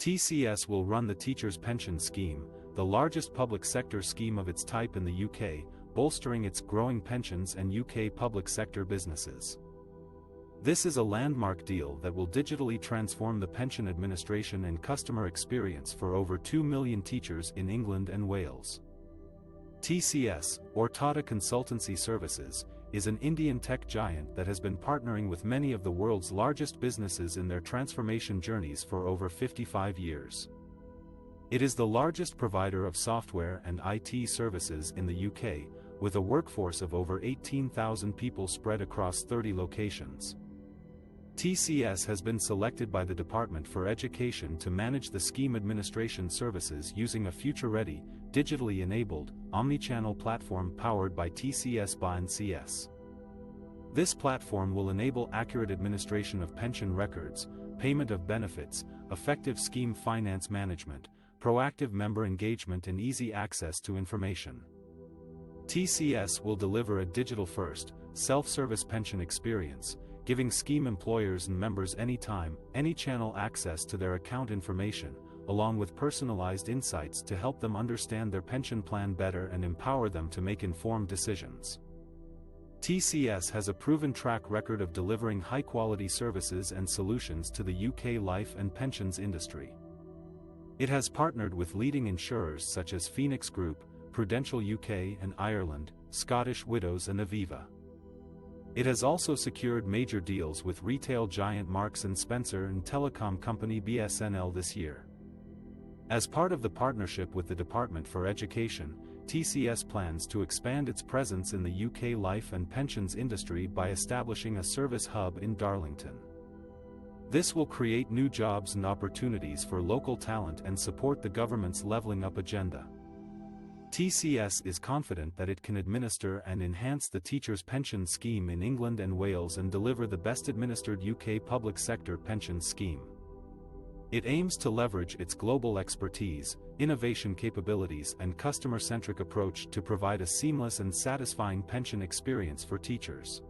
TCS will run the Teachers' Pension Scheme, the largest public sector scheme of its type in the UK, bolstering its growing pensions and UK public sector businesses. This is a landmark deal that will digitally transform the pension administration and customer experience for over 2 million teachers in England and Wales. TCS, or Tata Consultancy Services, is an Indian tech giant that has been partnering with many of the world's largest businesses in their transformation journeys for over 55 years. It is the largest provider of software and IT services in the UK, with a workforce of over 18,000 people spread across 30 locations. TCS has been selected by the Department for Education to manage the scheme administration services using a future-ready, digitally enabled, omnichannel platform powered by TCS BaNCS. This platform will enable accurate administration of pension records, payment of benefits, effective scheme finance management, proactive member engagement and easy access to information. TCS will deliver a digital-first, self-service pension experience, giving scheme employers and members anytime, any channel access to their account information, along with personalized insights to help them understand their pension plan better and empower them to make informed decisions. TCS has a proven track record of delivering high-quality services and solutions to the UK life and pensions industry. It has partnered with leading insurers such as Phoenix Group, Prudential UK and Ireland, Scottish Widows and Aviva. It has also secured major deals with retail giant Marks & Spencer and telecom company BSNL this year. As part of the partnership with the Department for Education, TCS plans to expand its presence in the UK life and pensions industry by establishing a service hub in Darlington. This will create new jobs and opportunities for local talent and support the government's levelling up agenda. TCS is confident that it can administer and enhance the teachers' pension scheme in England and Wales and deliver the best administered UK public sector pension scheme. It aims to leverage its global expertise, innovation capabilities and customer-centric approach to provide a seamless and satisfying pension experience for teachers.